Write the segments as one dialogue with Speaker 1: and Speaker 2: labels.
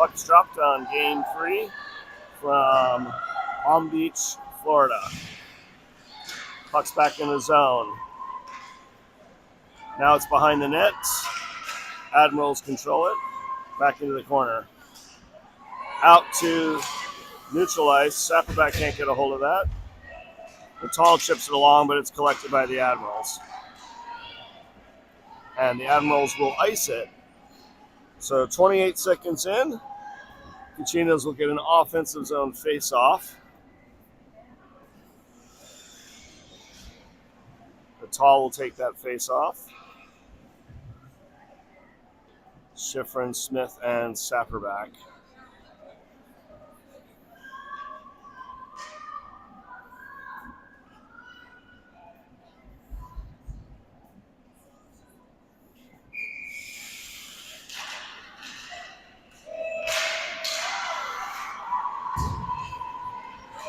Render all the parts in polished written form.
Speaker 1: Puck's dropped on game 3 from Palm Beach, Florida. Puck's back in the zone. Now it's behind the net. Admirals control it. Back into the corner. Out to neutral ice. Saperback can't get a hold of that. The tall chips it along, but it's collected by the Admirals. And the Admirals will ice it. So 28 seconds in, Kachinas will get an offensive zone face-off. The tall will take that face-off. Schifrin, Smith, and Saperback.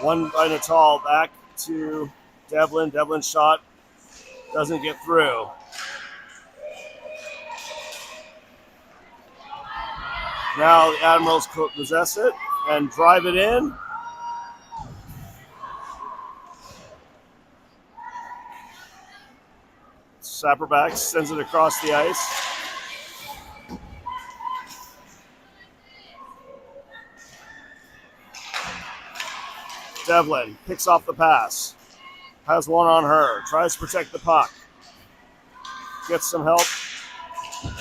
Speaker 1: One by Natal back to Devlin. Devlin's shot doesn't get through. Now the Admirals possess it and drive it in. Saperback sends it across the ice. Devlin picks off the pass. Has one on her. Tries to protect the puck. Gets some help.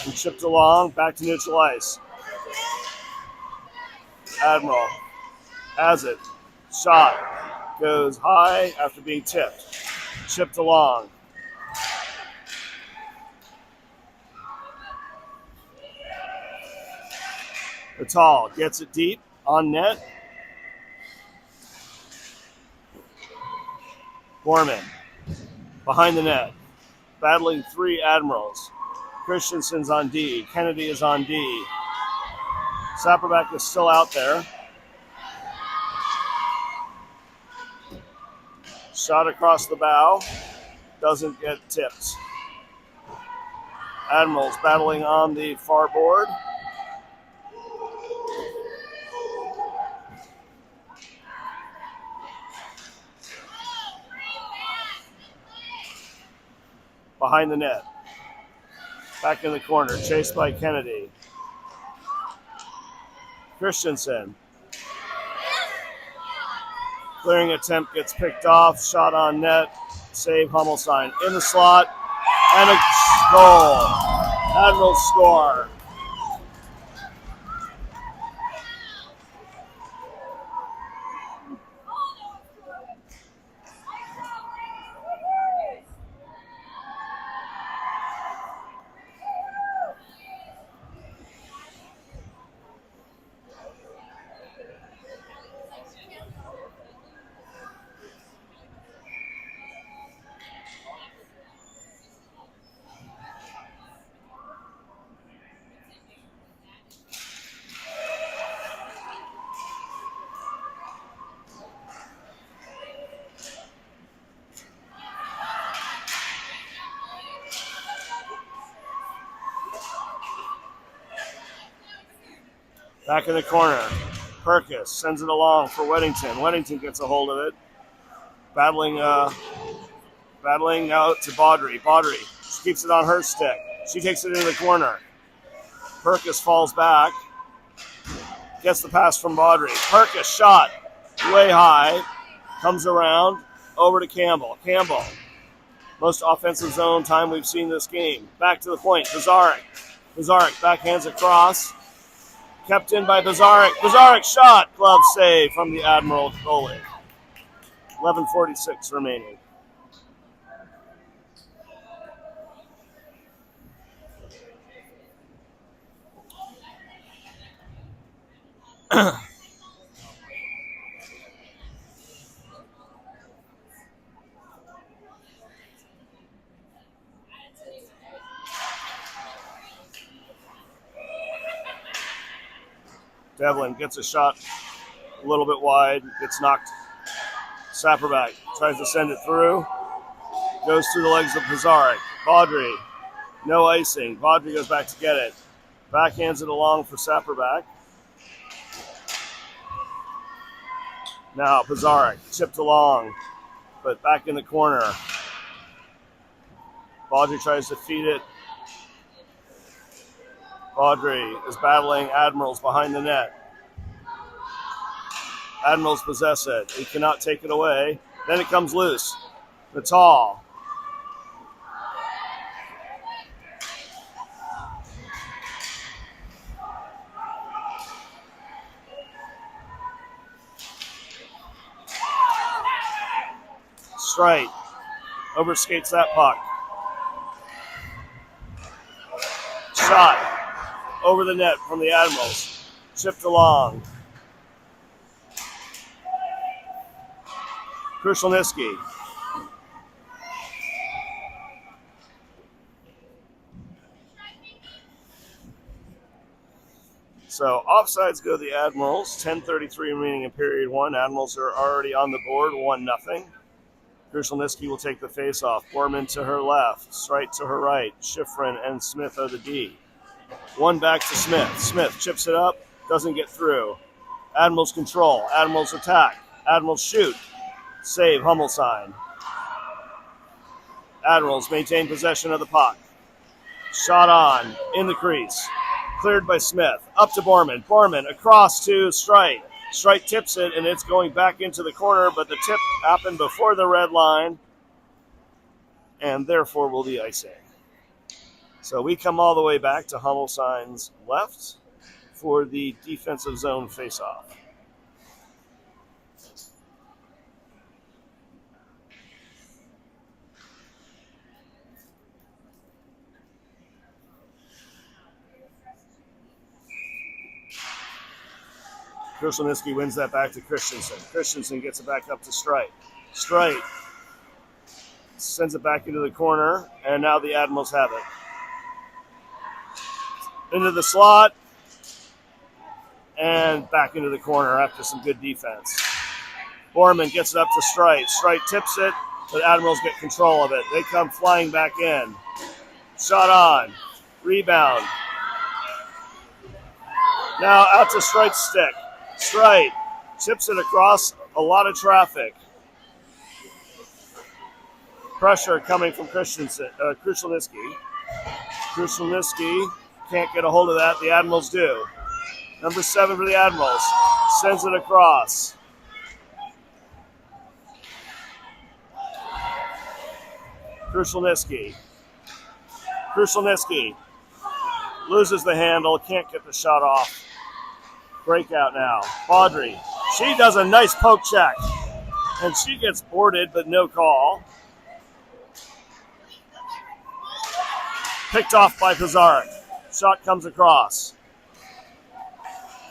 Speaker 1: And chipped along. Back to neutral ice. Admiral has it. Shot. Goes high after being tipped. Chipped along. Natal gets it deep on net. Gorman behind the net, battling 3 Admirals. Christensen's on D. Kennedy is on D. Saperback is still out there. Shot across the bow. Doesn't get tipped. Admirals battling on the far board. Behind the net. Back in the corner. Chased by Kennedy. Christensen. Clearing attempt gets picked off. Shot on net. Save Hummelstein. In the slot. And a goal. Admirals score. Back in the corner. Perkis sends it along for Weddington. Weddington gets a hold of it. Battling out to Baudry. Baudry keeps it on her stick. She takes it into the corner. Perkis falls back. Gets the pass from Baudry. Perkis shot way high. Comes around over to Campbell. Campbell. Most offensive zone time we've seen this game. Back to the point. Bazarek. Bazarek backhands across. Kept in by Bazarek. Bazarek shot. Glove save from the Admiral goalie. 11:46 remaining. Devlin gets a shot a little bit wide, gets knocked. Saperback tries to send it through. Goes through the legs of Bazarek. Baudry, no icing. Baudry goes back to get it. Backhands it along for Saperback. Now Pizarnik chipped along, but back in the corner. Baudry tries to feed it. Baudry is battling Admirals behind the net. Admirals possess it. He cannot take it away. Then it comes loose. Natal. Straight. Overskates that puck. Shot over the net from the Admirals. Chipped along. Krushelnyski. So offsides go the Admirals. 10:33 remaining in period one. Admirals are already on the board, 1-0. Krushelnyski will take the face-off. Borman to her left. Streit to her right. Schifrin and Smith are the D. One back to Smith. Smith chips it up. Doesn't get through. Admirals control. Admirals attack. Admirals shoot. Save Hummelstein. Admirals maintain possession of the puck. Shot on. In the crease. Cleared by Smith. Up to Borman. Borman across to Streit. Streit tips it, and it's going back into the corner, but the tip happened before the red line, and therefore will be icing. So we come all the way back to Hummelstein's left for the defensive zone faceoff. Krushelnyski wins that back to Christensen. Christensen gets it back up to Streit. Streit sends it back into the corner, and now the Admirals have it. Into the slot, and back into the corner after some good defense. Borman gets it up to Streit. Streit tips it, but Admirals get control of it. They come flying back in. Shot on. Rebound. Now out to Streit's stick. Streit chips it across a lot of traffic. Pressure coming from Krushelnyski. Krushelnyski can't get a hold of that. The Admirals do. Number 7 for the Admirals. Sends it across. Krushelnyski. Krushelnyski loses the handle. Can't get the shot off. Breakout now. Baudry. She does a nice poke check. And she gets boarded, but no call. Picked off by Pizarnik. Shot comes across.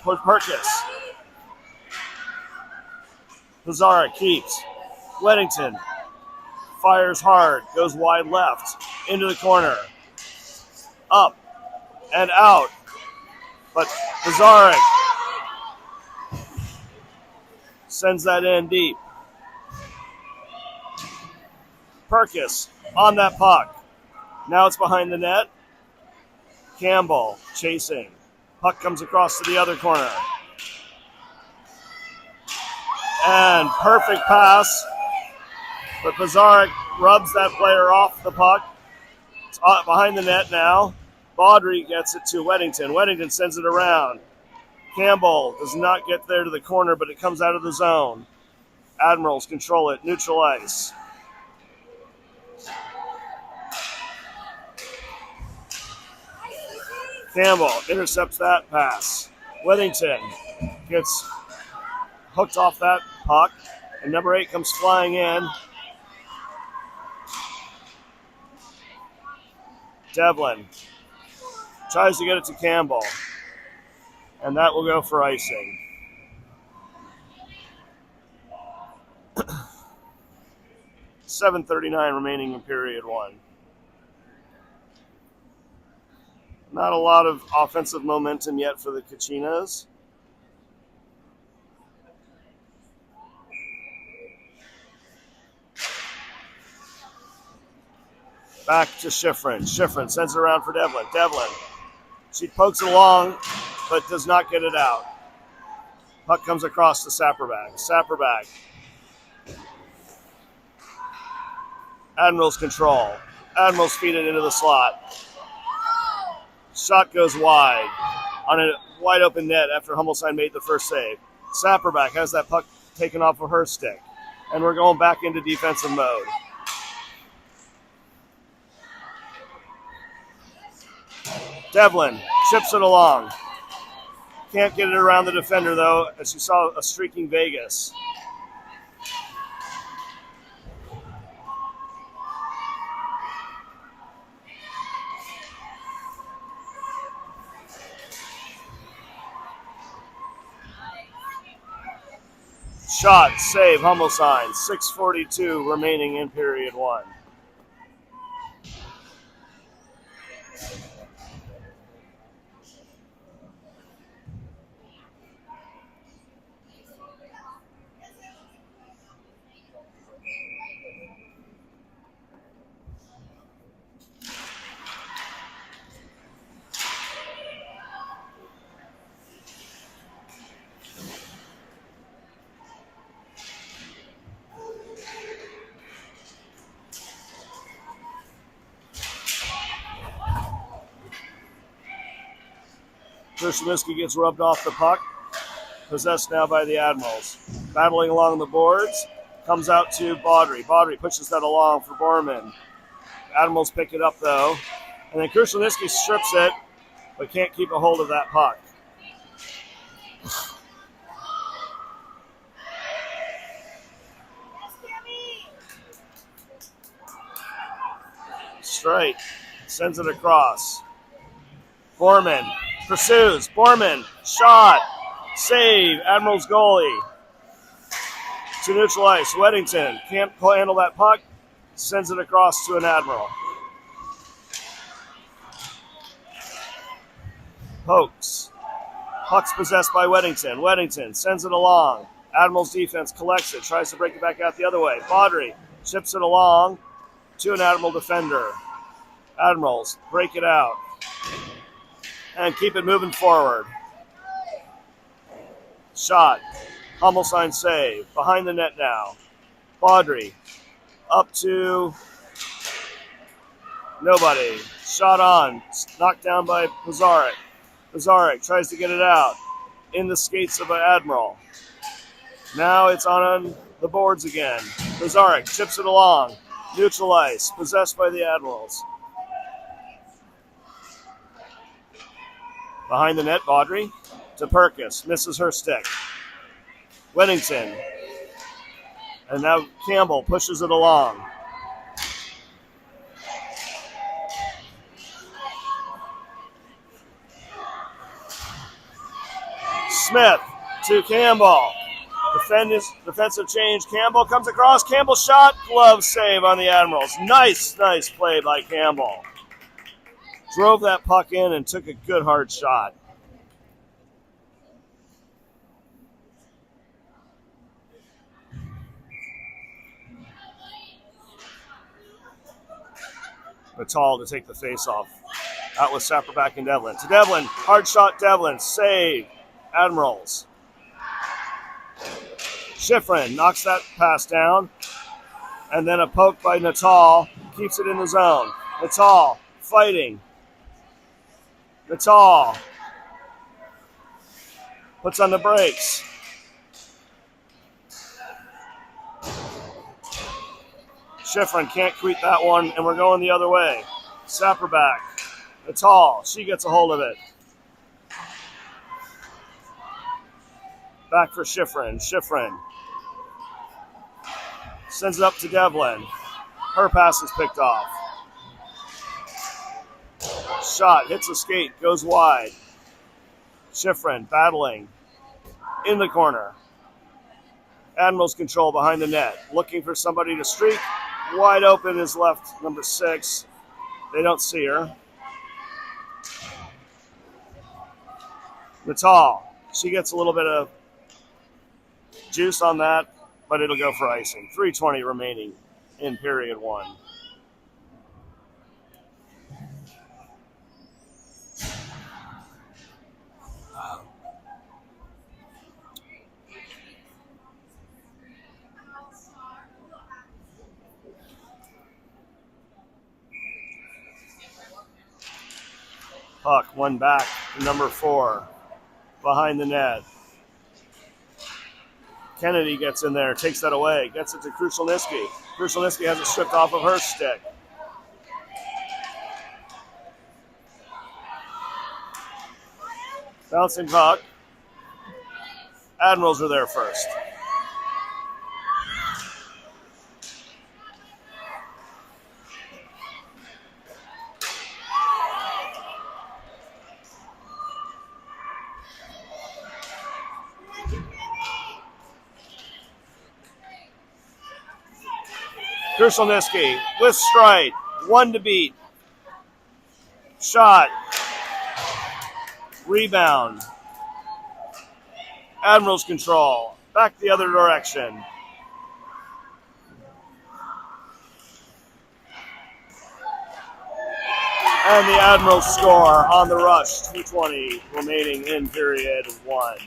Speaker 1: Perkis. Pizarnik keeps. Weddington fires hard. Goes wide left. Into the corner. Up and out. But Pizarnik sends that in deep. Perkis on that puck. Now it's behind the net. Campbell chasing. Puck comes across to the other corner. And perfect pass. But Pizarnik rubs that player off the puck. It's behind the net now. Baudry gets it to Weddington. Weddington sends it around. Campbell does not get there to the corner, but it comes out of the zone. Admirals control it. Neutral ice. Campbell intercepts that pass. Weddington gets hooked off that puck, and number 8 comes flying in. Devlin tries to get it to Campbell, and that will go for icing. $7:39 remaining in period one. Not a lot of offensive momentum yet for the Kachinas. Back to Schifrin. Schifrin sends it around for Devlin. Devlin. She pokes it along, but does not get it out. Puck comes across to Sapperback. Sapperback. Admirals control. Admirals feed it into the slot. Shot goes wide on a wide open net after Hummelstein made the first save. Sapperback has that puck taken off of her stick. And we're going back into defensive mode. Devlin chips it along. Can't get it around the defender, though, as you saw a streaking Vegas. Shot, save, Hummelstein. 6:42 remaining in period one. Krushelnicki gets rubbed off the puck. Possessed now by the Admirals. Battling along the boards. Comes out to Baudry. Baudry pushes that along for Borman. Admirals pick it up, though. And then Krushelnicki strips it, but can't keep a hold of that puck. Straight. Sends it across. Borman pursues. Borman. Shot. Save. Admirals goalie. To neutral ice. Weddington can't handle that puck. Sends it across to an Admiral. Pokes. Puck's possessed by Weddington. Weddington sends it along. Admirals defense collects it. Tries to break it back out the other way. Baudry chips it along to an Admiral defender. Admirals break it out and keep it moving forward. Shot. Hummelstein save. Behind the net now. Baudry up to nobody. Shot on. Knocked down by Pizarnik. Pizarnik tries to get it out in the skates of an Admiral. Now it's on the boards again. Pizarnik chips it along. Neutral ice. Possessed by the Admirals. Behind the net, Baudry to Perkis. Misses her stick. Weddington. And now Campbell pushes it along. Smith to Campbell. Defensive change. Campbell comes across. Campbell shot. Glove save on the Admirals. Nice play by Campbell. Drove that puck in and took a good hard shot. Natal to take the face-off. Out with Sapperback and Devlin. To Devlin. Hard shot Devlin. Save. Admirals. Schifrin knocks that pass down. And then a poke by Natal. Keeps it in the zone. Natal fighting. Natal puts on the brakes. Schifrin can't tweet that one, and we're going the other way. Sapperback. Natal. She gets a hold of it. Back for Schifrin. Schifrin sends it up to Devlin. Her pass is picked off. Shot, hits the skate, goes wide. Schifrin battling in the corner. Admirals control behind the net. Looking for somebody to streak. Wide open is left, number 6. They don't see her. Natal. She gets a little bit of juice on that, but it'll go for icing. 3:20 remaining in period one. Puck, one back to number 4, behind the net. Kennedy gets in there, takes that away, gets it to Krushelnyski. Krushelnyski has it stripped off of her stick. Bouncing puck. Admirals are there first. Krushelnyski with stride. 1 to beat. Shot. Rebound. Admirals control. Back the other direction. And the Admirals score on the rush. 2:20 remaining in period 1.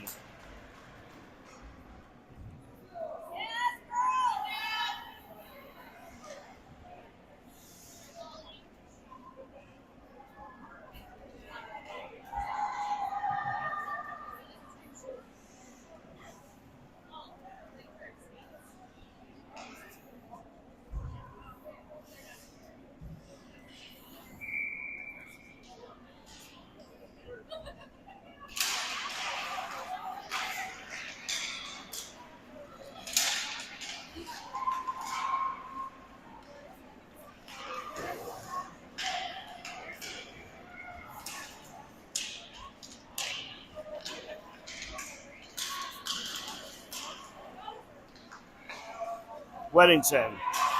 Speaker 1: Weddington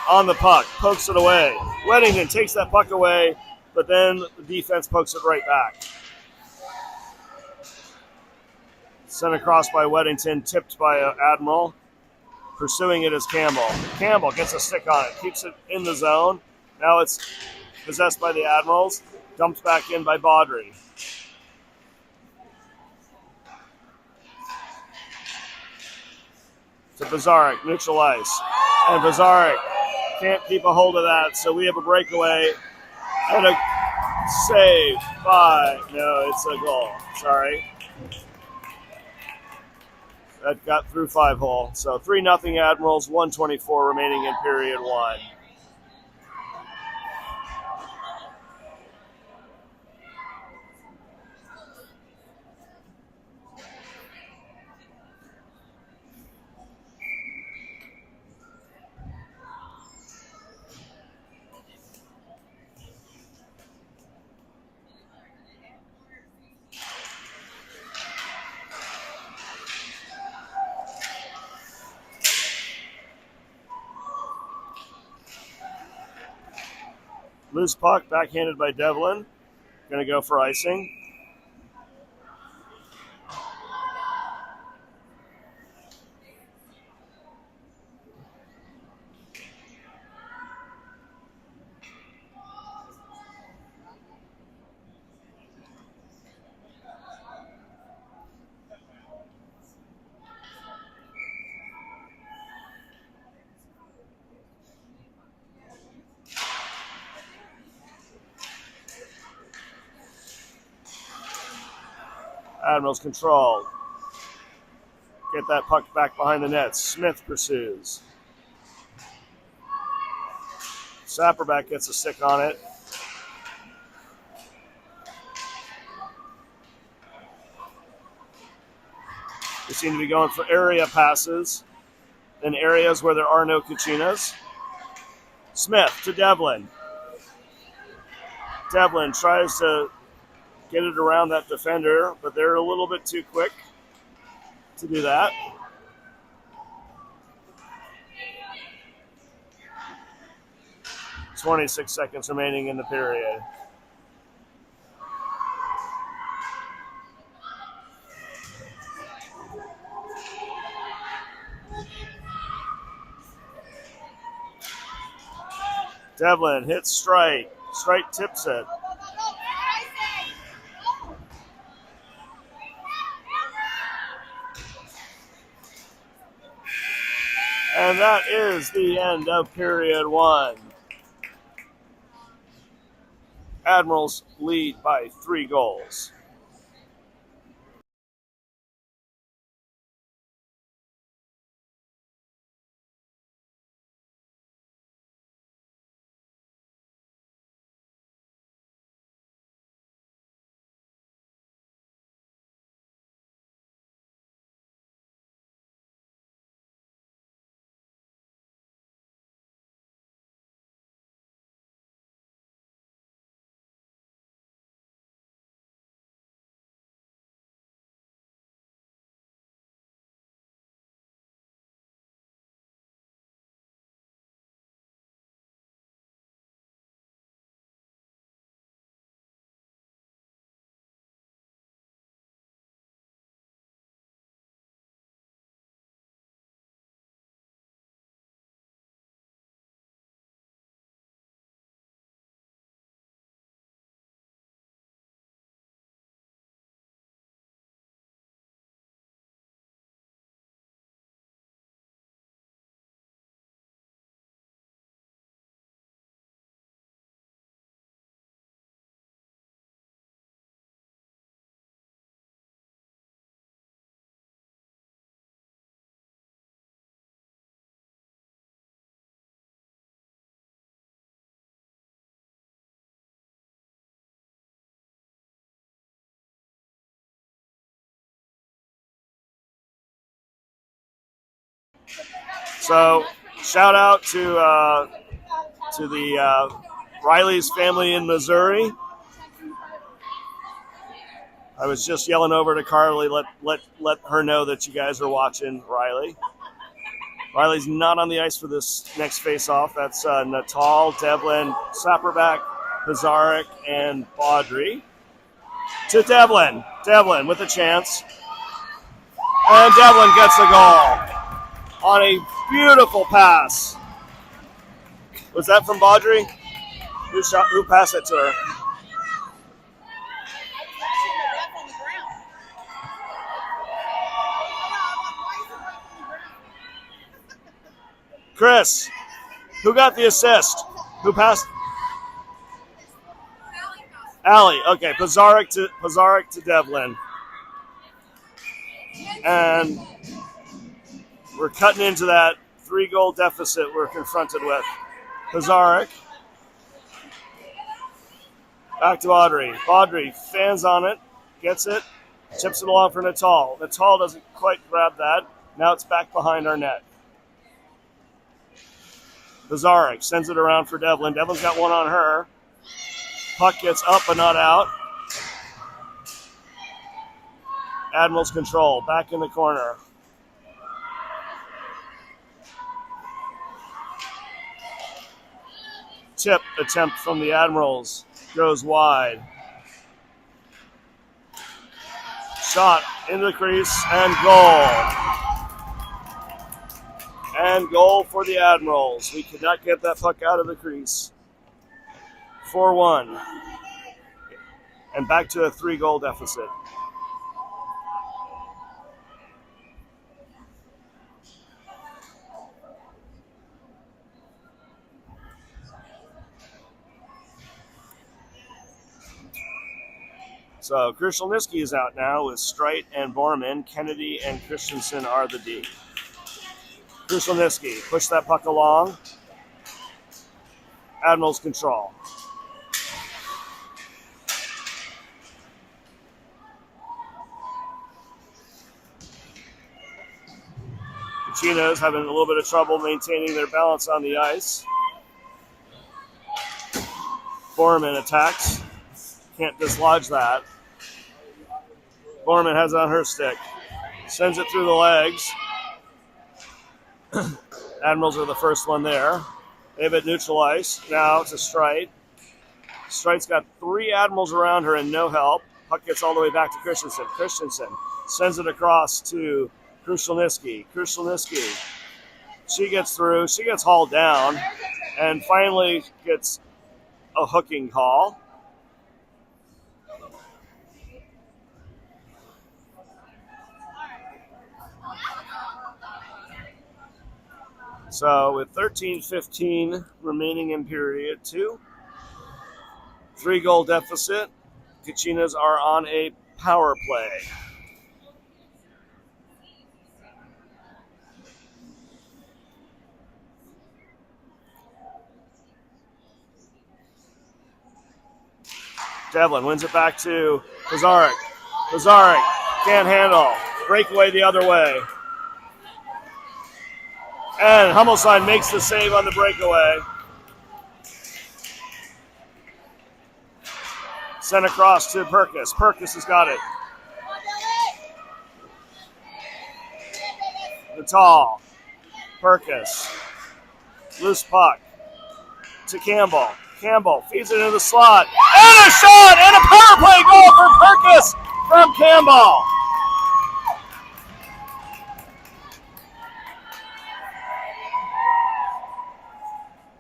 Speaker 1: on the puck, pokes it away. Weddington takes that puck away, but then the defense pokes it right back. Sent across by Weddington, tipped by Admiral. Pursuing it is Campbell. Campbell gets a stick on it, keeps it in the zone. Now it's possessed by the Admirals, dumped back in by Baudry. To Bazarek, neutral ice. And Bazarek can't keep a hold of that, so we have a breakaway and a save by, no, it's a goal, sorry. That got through 5-hole. So 3-0 Admirals, 1:24 remaining in period 1. Loose puck, backhanded by Devlin. Going to go for icing. Admirals control. Get that puck back behind the net. Smith pursues. Sapperback gets a stick on it. They seem to be going for area passes in areas where there are no Kachinas. Smith to Devlin. Devlin tries to get it around that defender, but they're a little bit too quick to do that. .26 seconds remaining in the period. Devlin hits Strite. Strite tips it. And that is the end of period 1. Admirals lead by 3 goals. So, shout out to the Riley's family in Missouri. I was just yelling over to Carly, let her know that you guys are watching Riley. Riley's not on the ice for this next face-off. That's Natal, Devlin, Sapperback, Pizarnik, and Baudry. To Devlin. Devlin with a chance. And Devlin gets the goal on a beautiful pass. Was that from Baudry? Who passed it to her? Chris, who got the assist? Who passed? Allie. Okay, Pizarnik to Devlin. And we're cutting into that 3-goal deficit we're confronted with. Pizarnik. Back to Baudry. Baudry fans on it, gets it, chips it along for Natal. Natal doesn't quite grab that. Now it's back behind our net. Pizarnik sends it around for Devlin. Devlin's got one on her. Puck gets up but not out. Admirals control. Back in the corner. Tip attempt from the Admirals. Goes wide. Shot into the crease and goal. And goal for the Admirals. We could not get that puck out of the crease. 4-1. And back to a 3-goal deficit. So Krushelnyski is out now with Streit and Borman. Kennedy and Christensen are the D. Krushelnyski, push that puck along. Admirals control. Kachinas having a little bit of trouble maintaining their balance on the ice. Borman attacks. Can't dislodge that. Borman has it on her stick. Sends it through the legs. Admirals are the first one there. They have it neutral ice. Now to Streit. Streit's got 3 Admirals around her and no help. Puck gets all the way back to Christensen. Christensen sends it across to Krushelnyski. Krushelnyski. She gets through. She gets hauled down and finally gets a hooking call. So with 13:15 remaining in period 2, 3-goal deficit. Kachinas are on a power play. Devlin wins it back to Pizarnik. Pizarnik can't handle. Breakaway the other way. And Hummelsheim makes the save on the breakaway. Sent across to Perkis. Perkis has got it. Natal. Perkis. Loose puck to Campbell. Campbell feeds it into the slot. And a shot! And a power play goal for Perkis from Campbell.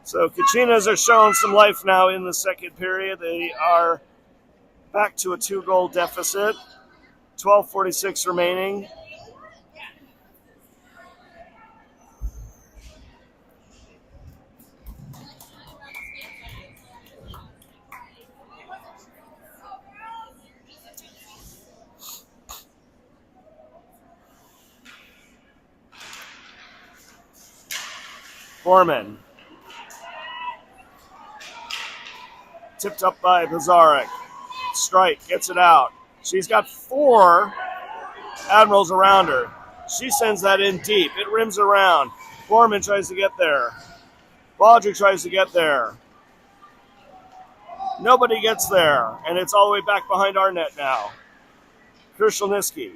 Speaker 1: So Kachinas are showing some life now in the second period. They are back to a 2-goal deficit. 12:46 remaining. Foreman. Tipped up by Pizarnik. Strike gets it out. She's got 4 Admirals around her. She sends that in deep. It rims around. Foreman tries to get there. Baudry tries to get there. Nobody gets there, and it's all the way back behind our net now. Krushelnyski.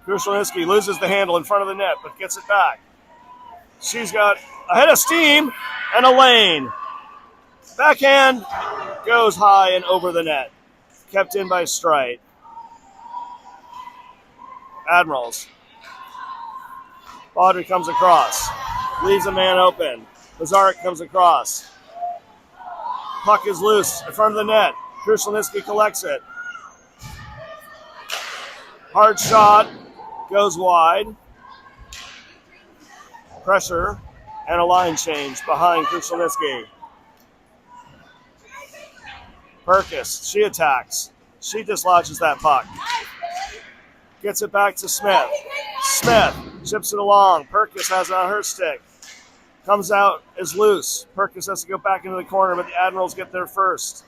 Speaker 1: Krushelnyski loses the handle in front of the net, but gets it back. She's got a head of steam and a lane. Backhand goes high and over the net. Kept in by Strite. Admirals. Baudry comes across. Leaves a man open. Pizarnik comes across. Puck is loose in front of the net. Krushelnyski collects it. Hard shot. Goes wide. Pressure and a line change behind Krushelnyski. Perkis, she attacks. She dislodges that puck. Gets it back to Smith. Smith chips it along. Perkis has it on her stick. Comes out, is loose. Perkis has to go back into the corner, but the Admirals get there first.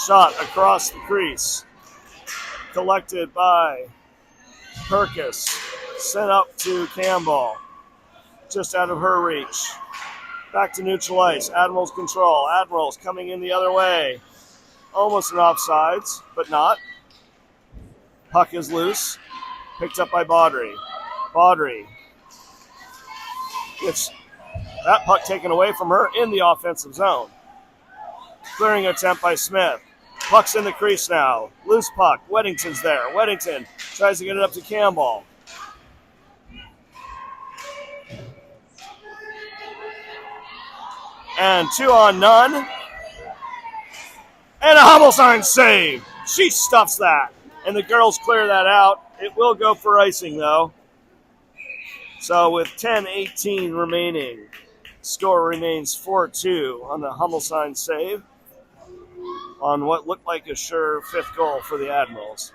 Speaker 1: Shot across the crease. Collected by Perkis. Sent up to Campbell. Just out of her reach. Back to neutral ice. Admirals control. Admirals coming in the other way. Almost an offsides, but not. Puck is loose. Picked up by Baudry. Baudry gets that puck taken away from her in the offensive zone. Clearing attempt by Smith. Puck's in the crease now. Loose puck. Weddington's there. Weddington tries to get it up to Campbell. And 2 on none. And a Hummelsheim save. She stuffs that. And the girls clear that out. It will go for icing, though. So with 10:18 remaining, score remains 4-2 on the Hummelsheim save on what looked like a sure 5th goal for the Admirals.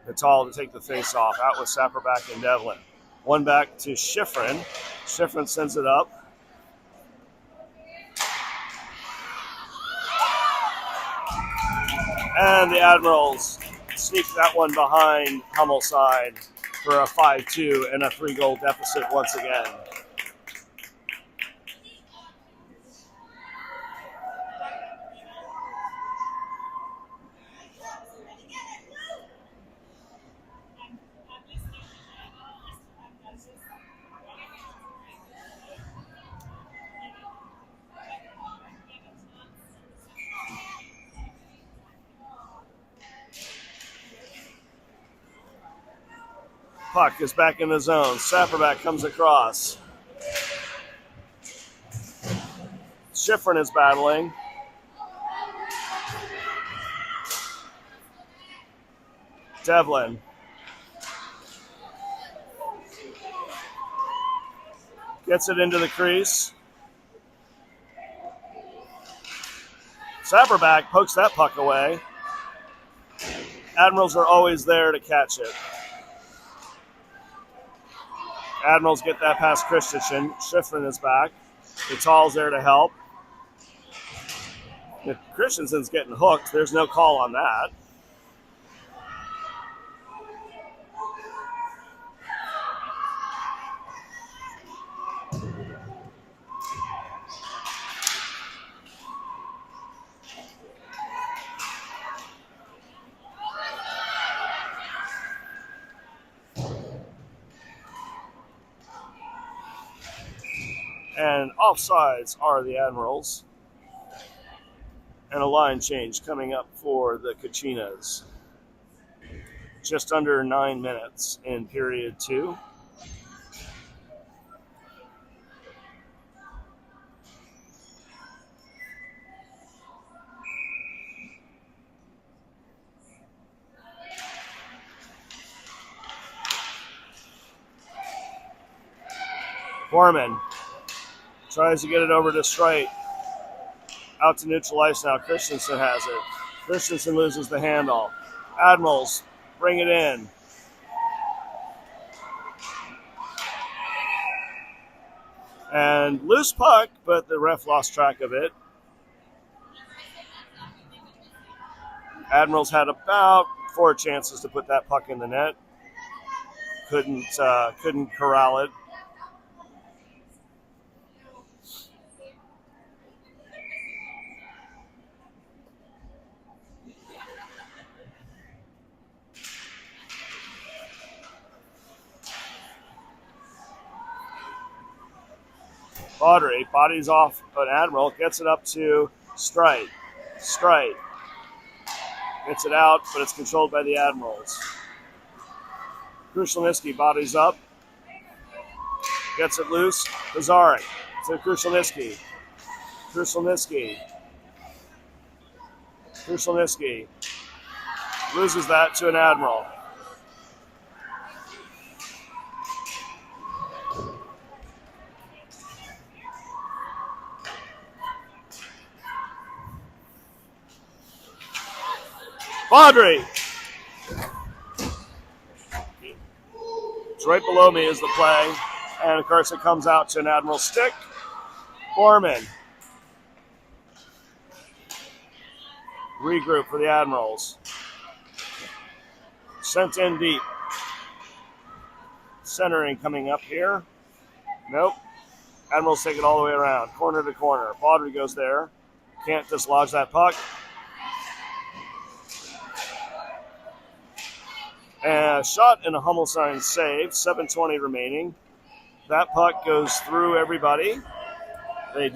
Speaker 1: Natal to take the face off. Out with Sapperback and Devlin. One back to Schifrin. Schifrin sends it up. And the Admirals sneak that one behind Hummelsheim for a 5-2 and a 3-goal deficit once again. Puck is back in the zone. Sapperback comes across. Schifrin is battling. Devlin. Gets it into the crease. Sapperback pokes that puck away. Admirals are always there to catch it. Admirals get that past Christensen. Schifrin is back. Vital's there to help. If Christensen's getting hooked, there's no call on that. And offsides are the Admirals. And a line change coming up for the Kachinas. Just under 9 minutes in period 2. Foreman tries to get it over to Strite. Out to neutral ice now. Christensen has it. Christensen loses the handle. Admirals bring it in. And loose puck, but the ref lost track of it. Admirals had about 4 chances to put that puck in the net. Couldn't corral it. Baudry bodies off an Admiral, gets it up to Strite. Strite gets it out, but it's controlled by the Admirals. Krushelnyski bodies up, gets it loose. Pizarnik to Krushelnyski. Krushelnyski loses that to an Admiral. Baudry. It's right below me is the play. And, of course, it comes out to an Admiral stick. Foreman. Regroup for the Admirals. Sent in deep. Centering coming up here. Nope. Admirals take it all the way around. Corner to corner. Baudry goes there. Can't dislodge that puck. And a shot and a Hummelstein save, 7:20 remaining. That puck goes through everybody. They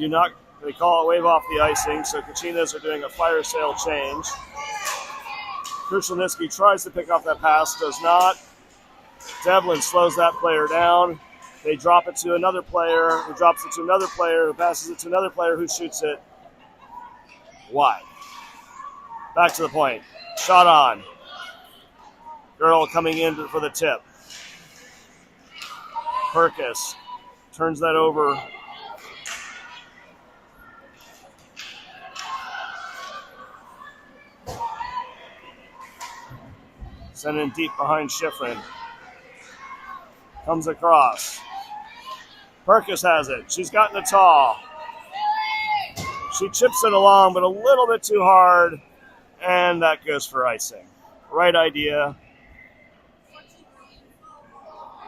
Speaker 1: call it wave off the icing, so Kachinas are doing a fire sale change. Krushelnyski tries to pick off that pass, does not. Devlin slows that player down. They drop it to another player, who drops it to another player, who passes it to another player, who shoots it wide. Back to the point. Shot on. Girl coming in for the tip. Perkis turns that over. Sent in deep behind Schifrin. Comes across. Perkis has it. She's gotten the tall. She chips it along, but a little bit too hard. And that goes for icing. Right idea.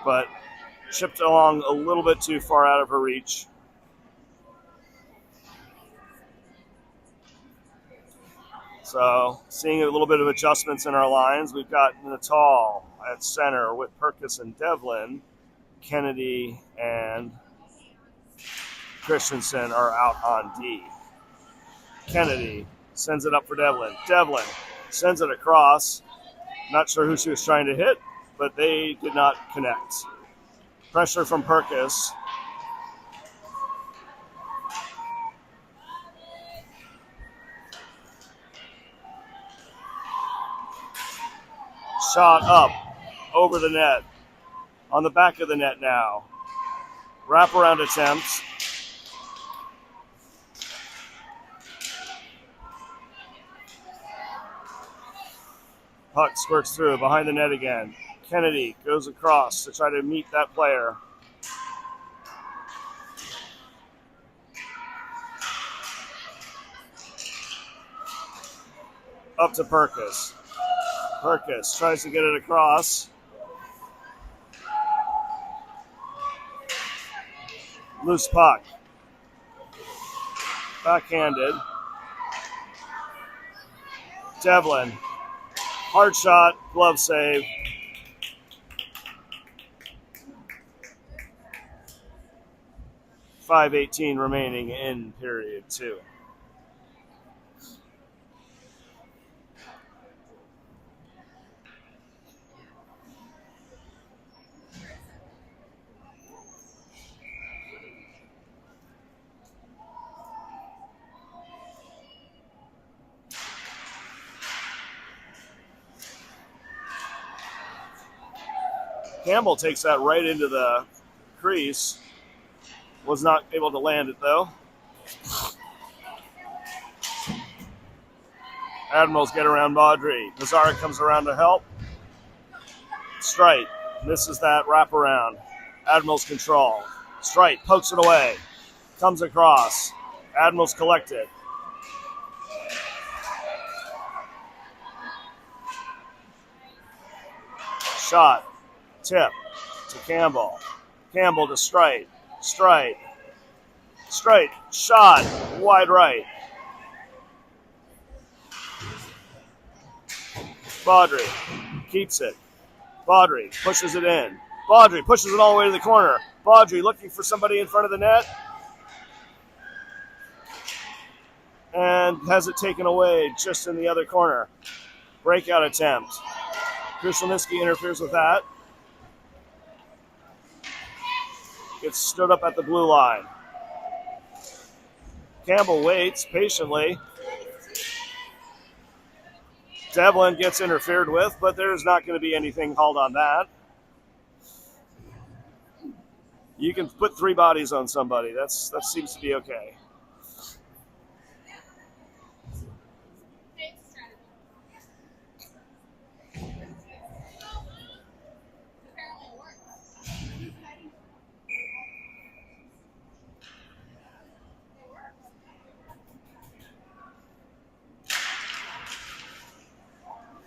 Speaker 1: But chipped along a little bit too far out of her reach. So, seeing a little bit of adjustments in our lines, we've got Natal at center with Perkis and Devlin. Kennedy and Christensen are out on D. Kennedy sends it up for Devlin. Devlin sends it across. Not sure who she was trying to hit. but they did not connect. Pressure from Perkis. Shot up over the net. On the back of the net now. Wraparound attempt. Puck squirts through behind the net again. Kennedy goes across to try to meet that player. Up to Perkis. Perkis tries to get it across. Loose puck. Backhanded. Devlin. Hard shot, glove save. .518 remaining in period 2. Campbell takes that right into the crease. Was not able to land it, though. Admirals get around Baudry. Nazaric comes around to help. Strite misses that wraparound. Admirals control. Strite pokes it away. Comes across. Admirals collect it. Shot. Tip to Campbell. Campbell to Strite. Strite. Shot. Wide right. Baudry keeps it. Baudry pushes it in. Baudry pushes it all the way to the corner. Baudry looking for somebody in front of the net. And has it taken away just in the other corner. Breakout attempt. Krushelnicki interferes with that. Gets stood up at the blue line. Campbell waits patiently. Devlin gets interfered with, but there's not going to be anything called on that. You can put 3 bodies on somebody. That seems to be okay.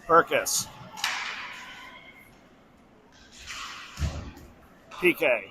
Speaker 1: Perkis. PK.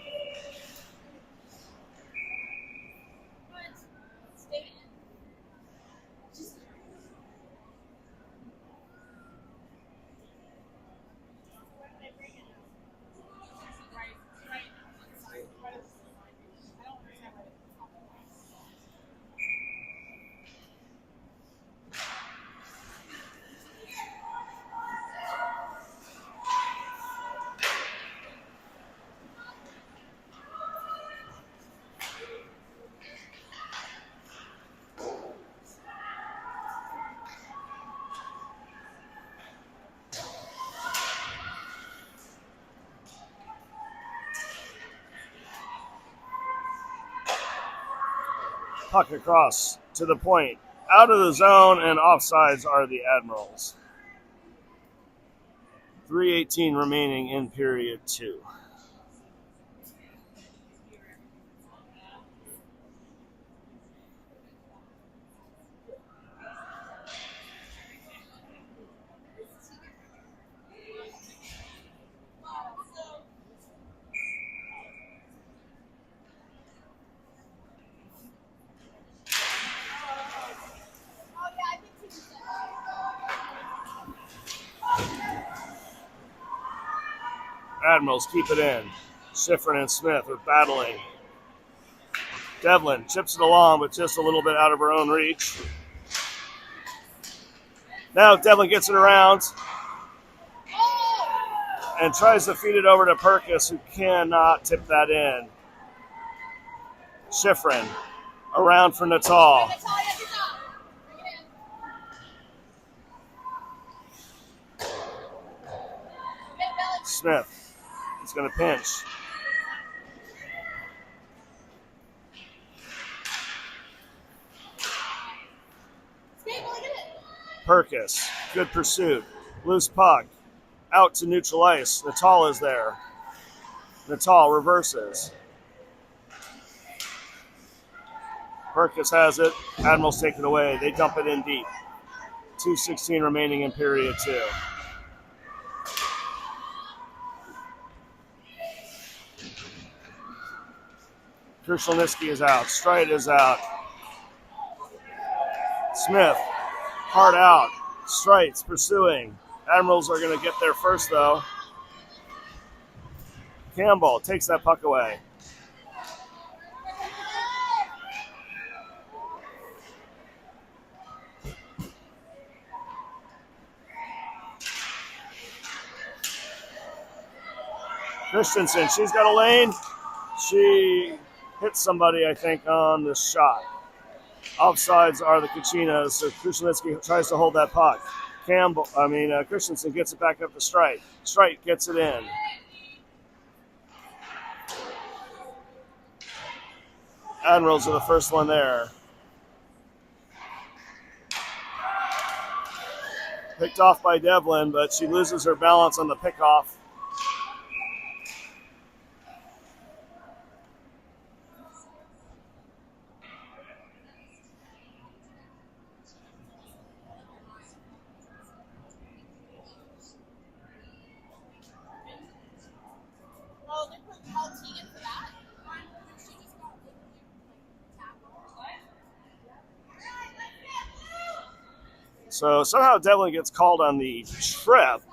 Speaker 1: Puck across to the point. Out of the zone and offsides are the Admirals. 3:18 remaining in period 2. Admirals keep it in. Schifrin and Smith are battling. Devlin chips it along, but just a little bit out of her own reach. Now Devlin gets it around. and tries to feed it over to Perkis, who cannot tip that in. Schifrin around for Natal. Smith is going to pinch. Perkis, good pursuit. Loose puck. Out to neutral ice. Natal is there. Natal reverses. Perkis has it. Admirals take it away. They dump it in deep. 2:16 remaining in period 2. Krushelnyski is out. Streit is out. Smith, hard out. Streit's pursuing. Admirals are going to get there first, though. Campbell takes that puck away. Christensen, she's got a lane. She hits somebody, I think, on the shot. Offsides are the Kachinas, so Krushelnyski tries to hold that puck. Christensen gets it back up to Streit. Streit gets it in. Admirals are the first one there. Picked off by Devlin, but she loses her balance on the pickoff. So somehow Devlin gets called on the trip.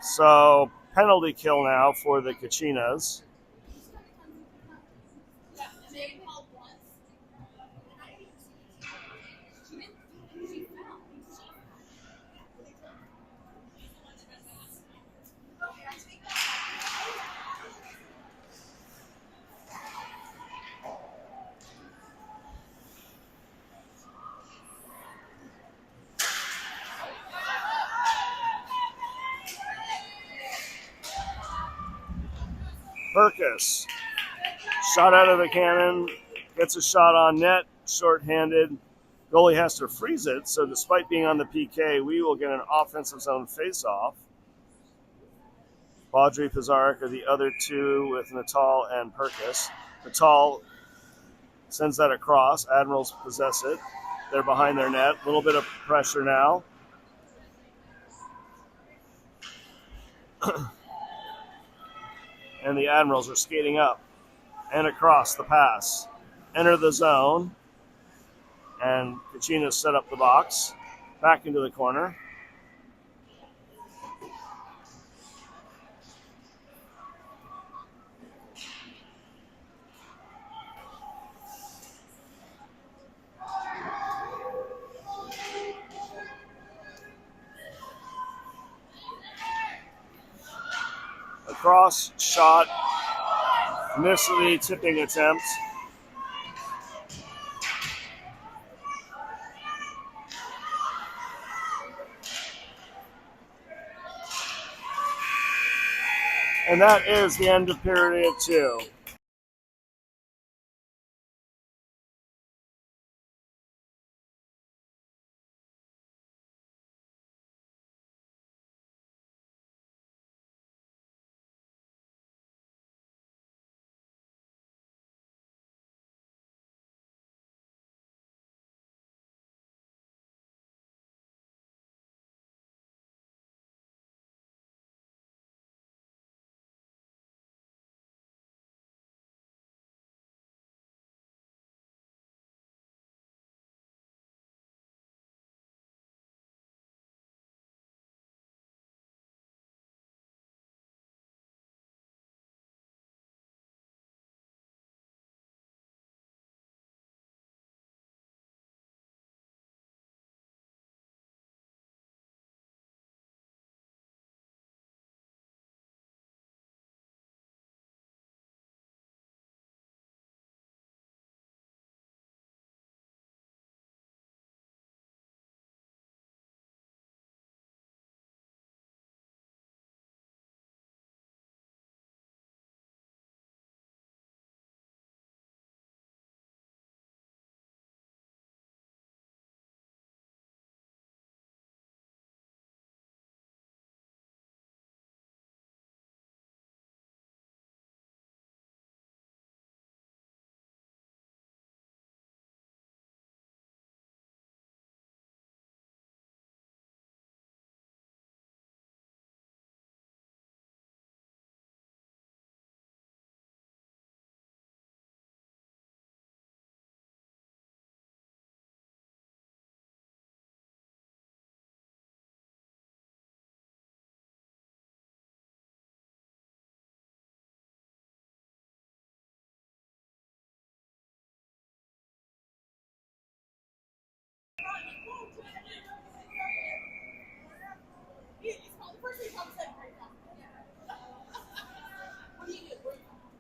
Speaker 1: So penalty kill now for the Kachinas. Perkis, shot out of the cannon, gets a shot on net, shorthanded. Goalie has to freeze it, so despite being on the PK, we will get an offensive zone face-off. Baudry, Pizarnik are the other two with Natal and Perkis. Natal sends that across. Admirals possess it. They're behind their net. A little bit of pressure now. And the Admirals are skating up and across the pass. Enter the zone. And Kachinas set up the box. Back into the corner. Cross shot, missed the tipping attempt. And that is the end of period 2.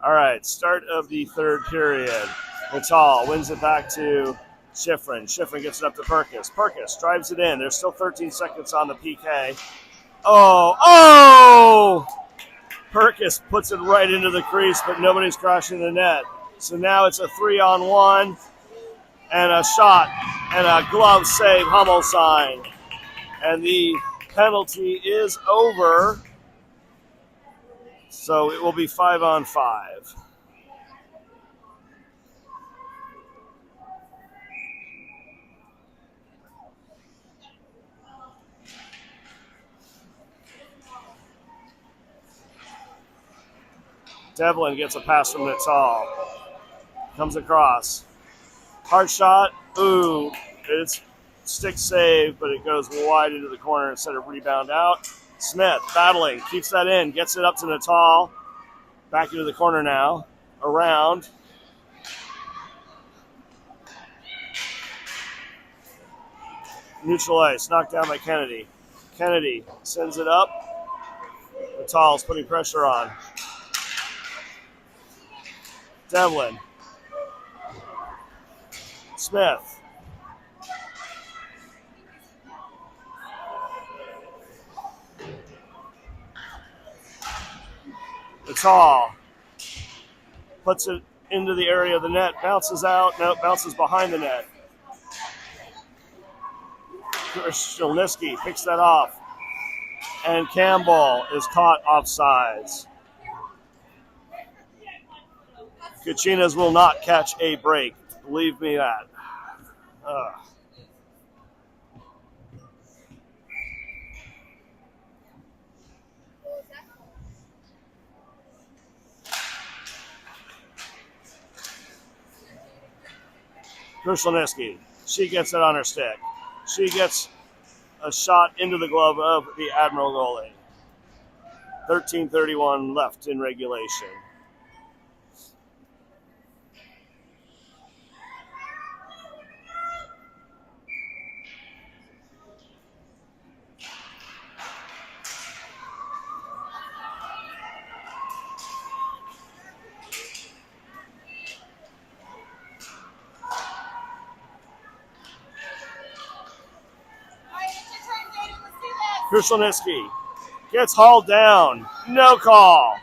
Speaker 1: All right, start of the third period. Natal wins it back to Schifrin. Schifrin gets it up to Perkis. Perkis drives it in. There's still 13 seconds on the PK. Oh! Perkis puts it right into the crease, but nobody's crossing the net. So now it's a 3-on-1 and a shot and a glove save, Hummel sign. And the penalty is over. So it will be 5-on-5. Devlin gets a pass from Natal. Comes across. Hard shot. Ooh. It's stick save, but it goes wide into the corner instead of rebound out. Smith battling. Keeps that in. Gets it up to Natal. Back into the corner now. Around. Neutral ice. Knocked down by Kennedy. Kennedy sends it up. Natal's putting pressure on. Devlin. Smith. Natal. Puts it into the area of the net. Bounces out. No, bounces behind the net. Shelniski picks that off. And Campbell is caught offsides. Kachinas will not catch a break. Believe me that. Krushelniski. She gets it on her stick. She gets a shot into the glove of the Admiral goalie. 13:31 left in regulation. Krushelniski gets hauled down. No call.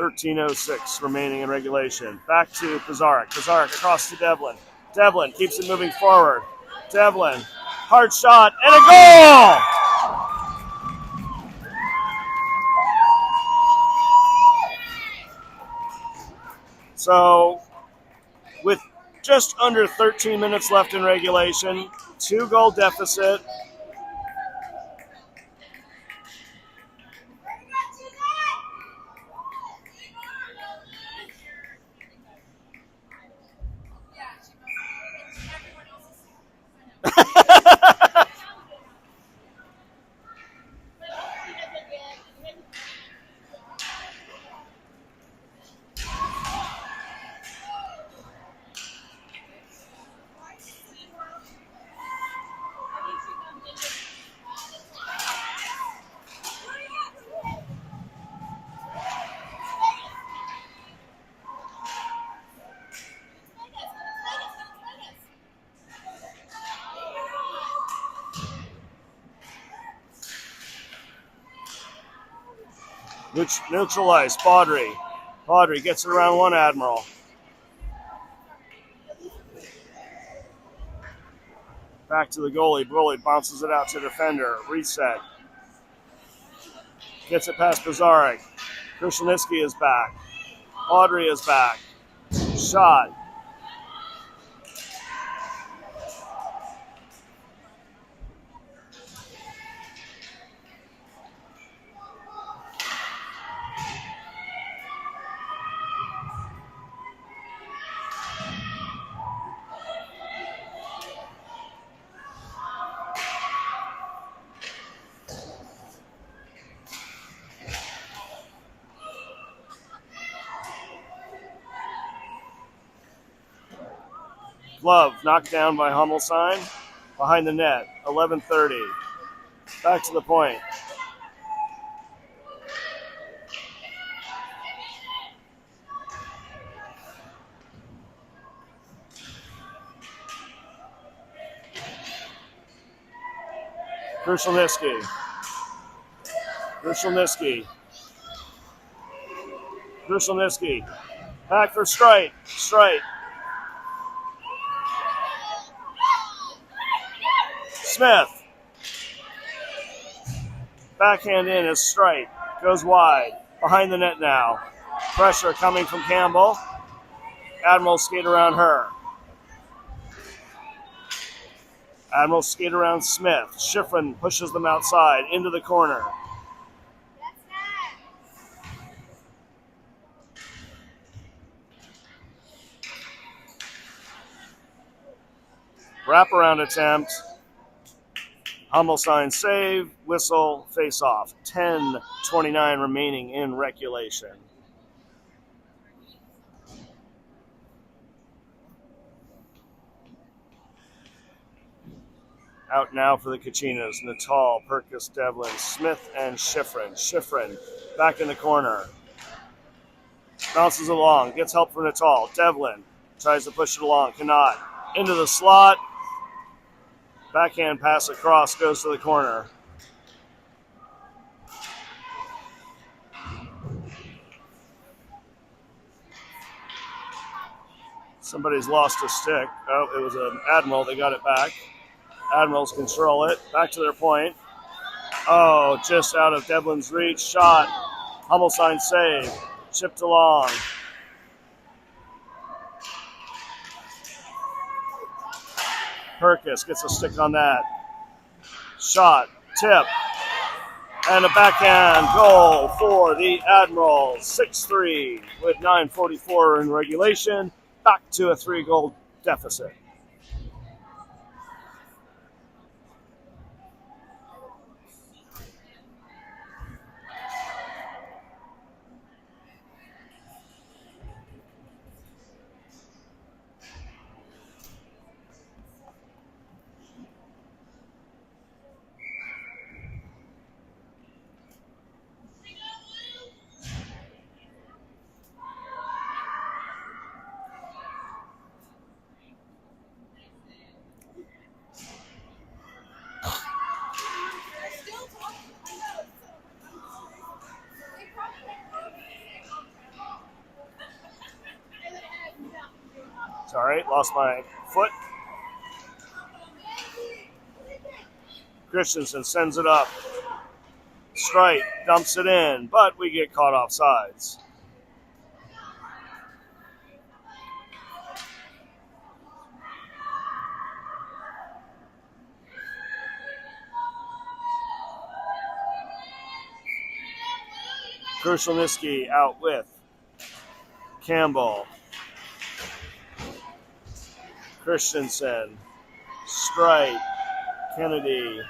Speaker 1: .13:06 remaining in regulation. Back to Pizarnik. Pizarnik across to Devlin. Devlin keeps it moving forward. Devlin, hard shot, and a goal! So, with just under 13 minutes left in regulation, 2-goal deficit. Neutral ice, Baudry. Baudry gets it around one Admiral. Back to the goalie. Goalie bounces it out to defender. Reset. Gets it past Pizarnik. Krushelniski is back. Baudry is back. Shot. Glove knocked down by Hummelstein. Behind the net. 11:30. Back to the point. Krushelnicki. Back for Strite. Smith. Backhand in as Strite. Goes wide. Behind the net now. Pressure coming from Campbell. Admirals skate around her. Admirals skate around Smith. Schifrin pushes them outside into the corner. Wraparound attempt. Hummelstein save, whistle, face off. 10:29 remaining in regulation. Out now for the Kachinas. Natal, Perkis, Devlin, Smith, and Schifrin. Schifrin back in the corner. Bounces along, gets help from Natal. Devlin tries to push it along, cannot. Into the slot. Backhand pass across, goes to the corner. Somebody's lost a stick. Oh, it was an Admiral. They got it back. Admirals control it. Back to their point. Oh, just out of Devlin's reach. Shot. Hummelstein save. Chipped along. Perkis gets a stick on that. Shot. Tip. And a backhand goal for the Admirals. 6-3 with 9:44 in regulation. Back to a 3-goal deficit. Sorry, lost my foot. Christensen sends it up. Strite dumps it in, but we get caught off sides. Krushelnicki out with Campbell. Christensen, Strite, Kennedy.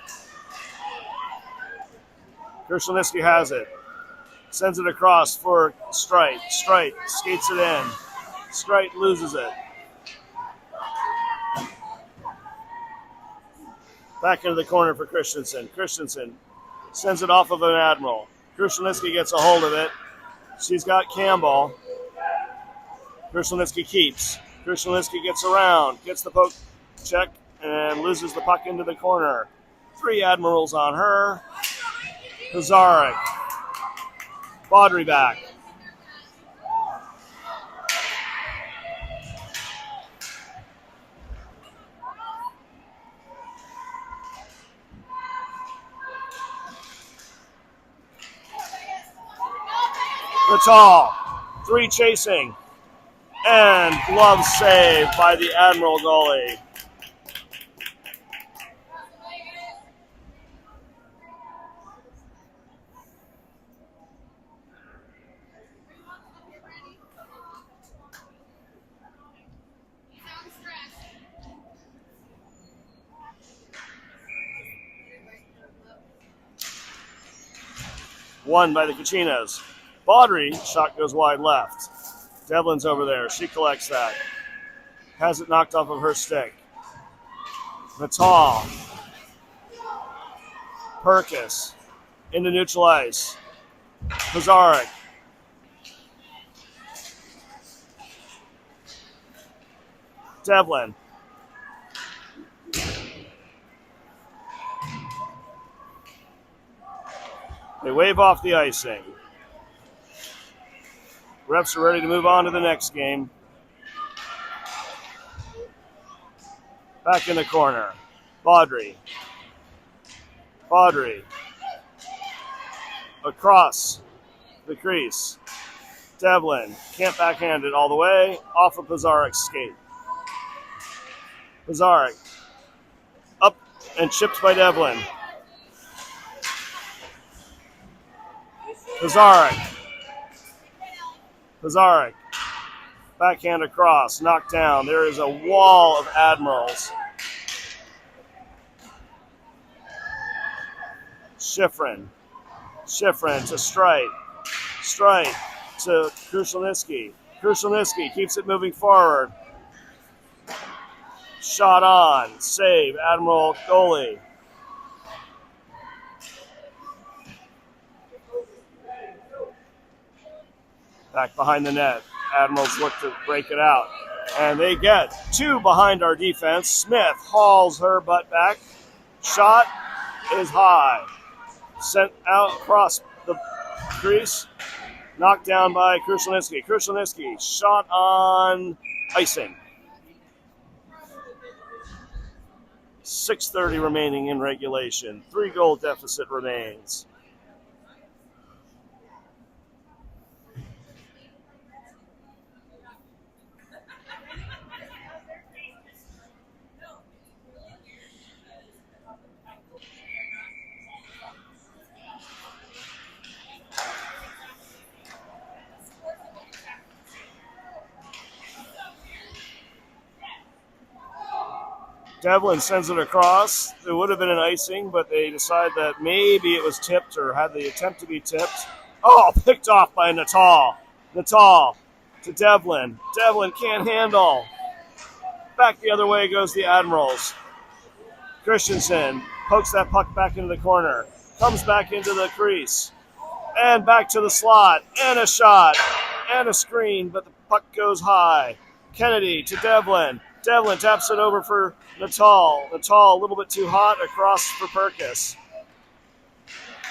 Speaker 1: Krushelnicki has it. Sends it across for Strite. Strite skates it in. Strite loses it. Back into the corner for Christensen. Christensen sends it off of an Admiral. Krushelnicki gets a hold of it. She's got Campbell. Krushelnicki keeps. Krushelnicki gets around, gets the poke check, and loses the puck into the corner. 3 Admirals on her. Hazarek. Baudry back. Natal. 3 chasing. And glove save by the Admiral goalie. Won by the Kachinas. Baudry, shot goes wide left. Devlin's over there. She collects that. has it knocked off of her stick. Natal. Perkis into neutral ice. Pizarnik. Devlin. They wave off the icing. Refs are ready to move on to the next game. Back in the corner. Baudry. Across the crease. Devlin can't backhand it all the way. Off of Pizarnik's skate. Pizarnik. Up and chipped by Devlin. Pizarnik. Backhand across. Knocked down. There is a wall of Admirals. Schifrin to Strite. Strite to Krushelnyski. Krushelnyski keeps it moving forward. Shot on. Save. Admiral goalie. Back behind the net. Admirals look to break it out. And they get two behind our defense. Smith hauls her butt back. Shot is high. Sent out across the crease. Knocked down by Krushelnyski. Krushelnyski shot on icing. 6:30 remaining in regulation. 3-goal deficit remains. Devlin sends it across. It would have been an icing, but they decide that maybe it was tipped or had the attempt to be tipped. Oh, picked off by Natal. Natal to Devlin. Devlin can't handle. Back the other way goes the Admirals. Christensen pokes that puck back into the corner. Comes back into the crease. And back to the slot. And a shot. And a screen, but the puck goes high. Kennedy to Devlin. Devlin taps it over for Natal. Natal a little bit too hot across for Perkis.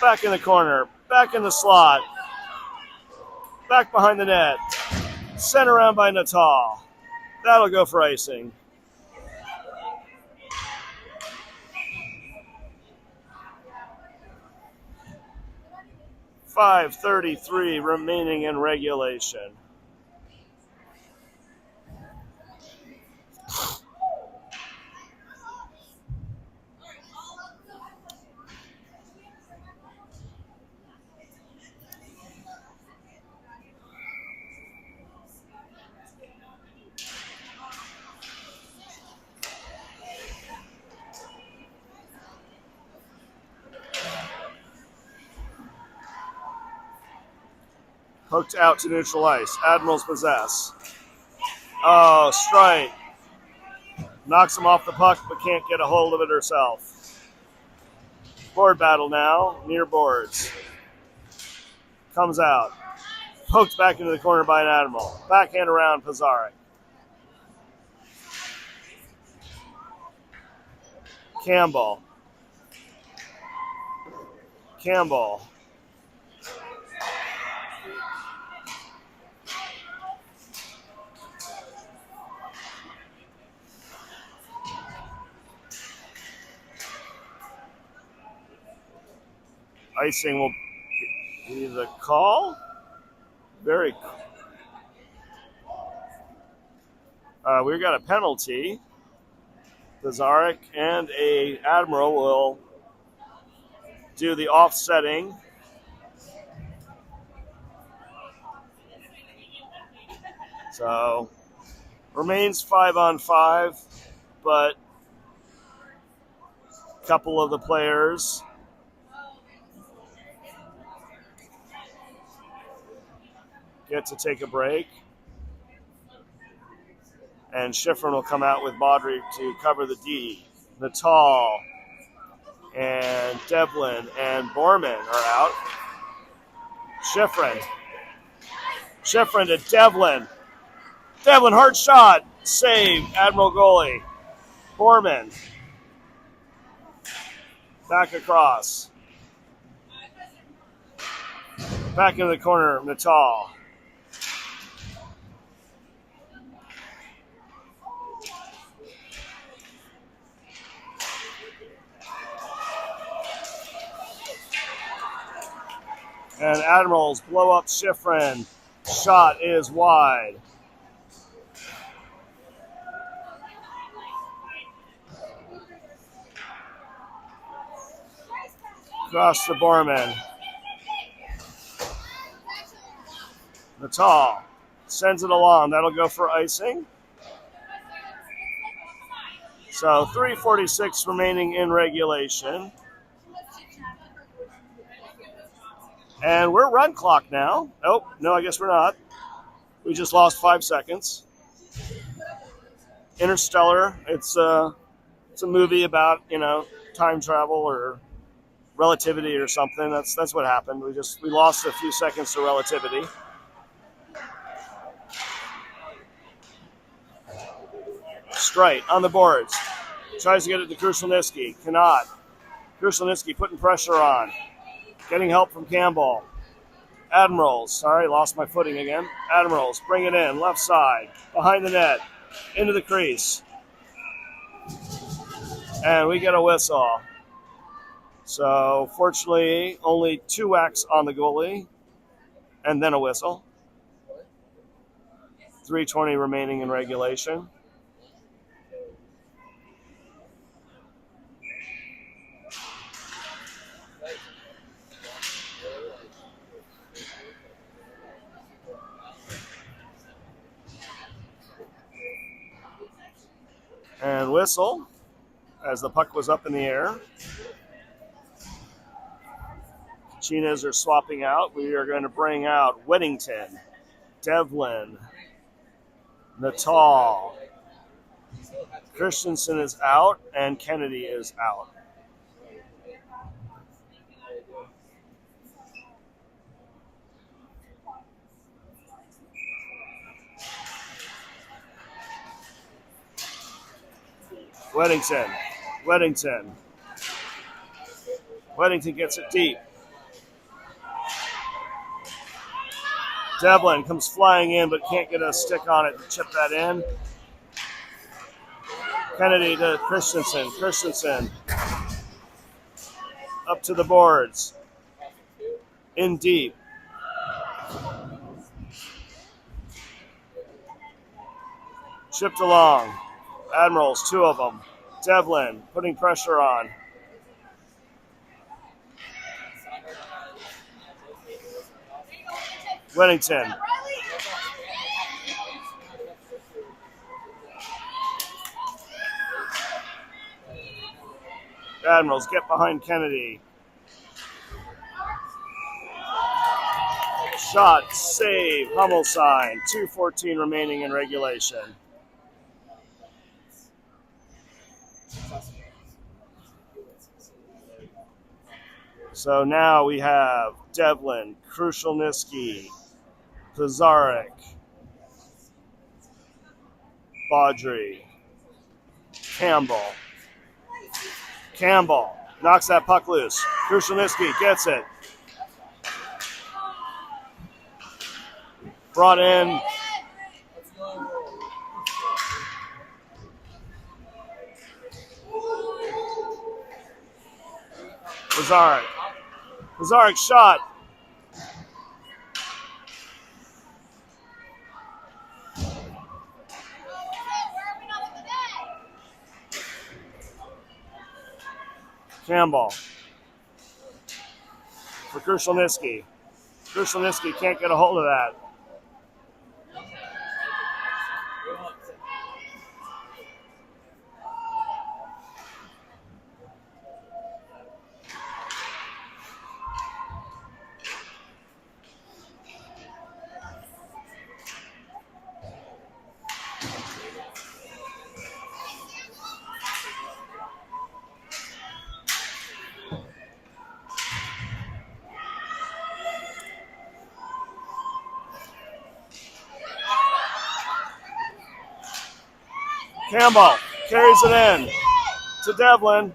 Speaker 1: Back in the corner. Back in the slot. Back behind the net. Sent around by Natal. That'll go for icing. .5:33 remaining in regulation. Hooked out to neutral ice. Admirals possess. Oh, Strite. Knocks him off the puck, but can't get a hold of it herself. Board battle now, near boards. Comes out. Poked back into the corner by an Admiral. Backhand around Pizarnik. Campbell. Icing will be the call. Very cool. We've got a penalty. Pizarnik and a Admiral will do the offsetting. So remains 5-on-5, but a couple of the players get to take a break. And Schifrin will come out with Baudry to cover the D. Natal and Devlin and Borman are out. Schifrin to Devlin. Devlin, hard shot. Save, Admiral goalie. Borman. Back across. Back into the corner, Natal. And Admirals blow up Schifrin. Shot is wide. Across the Borman. Natal sends it along. That'll go for icing. So 3:46 remaining in regulation. And we're run clock now. Oh, no, I guess we're not. We just lost 5 seconds. Interstellar, it's a movie about, time travel or relativity or something. That's what happened. We lost a few seconds to relativity. Straight on the boards. Tries to get it to Krushelnyski. Cannot. Krushelnyski putting pressure on. Getting help from Campbell. Admirals. Sorry, lost my footing again. Admirals bring it in. Left side. Behind the net. Into the crease. And we get a whistle. So, fortunately, only 2 whacks on the goalie. And then a whistle. 3:20 remaining in regulation. And whistle as the puck was up in the air. Kachinas are swapping out. We are going to bring out Weddington, Devlin, Natal. Christensen is out, and Kennedy is out. Weddington gets it deep. Devlin comes flying in, but can't get a stick on it to chip that in. Kennedy to Christensen. Christensen up to the boards. In deep. Chipped along. Admirals, 2 of them. Devlin putting pressure on. Weddington. Admirals get behind Kennedy. Shot, save, Hummel sign. 2:14 remaining in regulation. So now we have Devlin, Krushelnyski, Pizarnik, Baudry, Campbell. Campbell knocks that puck loose. Krushelnyski gets it. Brought in. Pizarnik. Pizarnik shot. Campbell for Krushelnyski. Krushelnyski can't get a hold of that. Campbell carries it in to Devlin.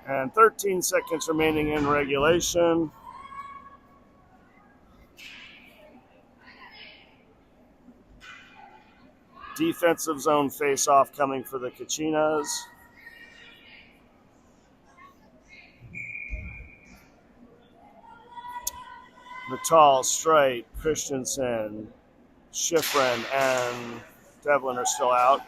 Speaker 1: And 13 seconds remaining in regulation. Defensive zone face-off coming for the Kachinas. Natal, Straight, Christensen, Schifrin, and Devlin are still out.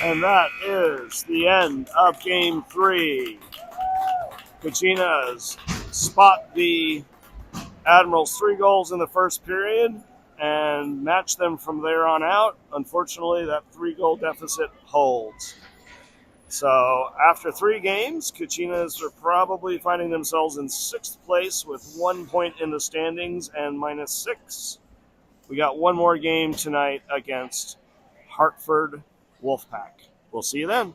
Speaker 1: And that is the end of Game 3. Kachinas spot the Admirals 3 goals in the first period and match them from there on out. Unfortunately, that 3-goal deficit holds. So after 3 games, Kachinas are probably finding themselves in 6th place with 1 point in the standings and -6. We got one more game tonight against Hartford Wolfpack. We'll see you then.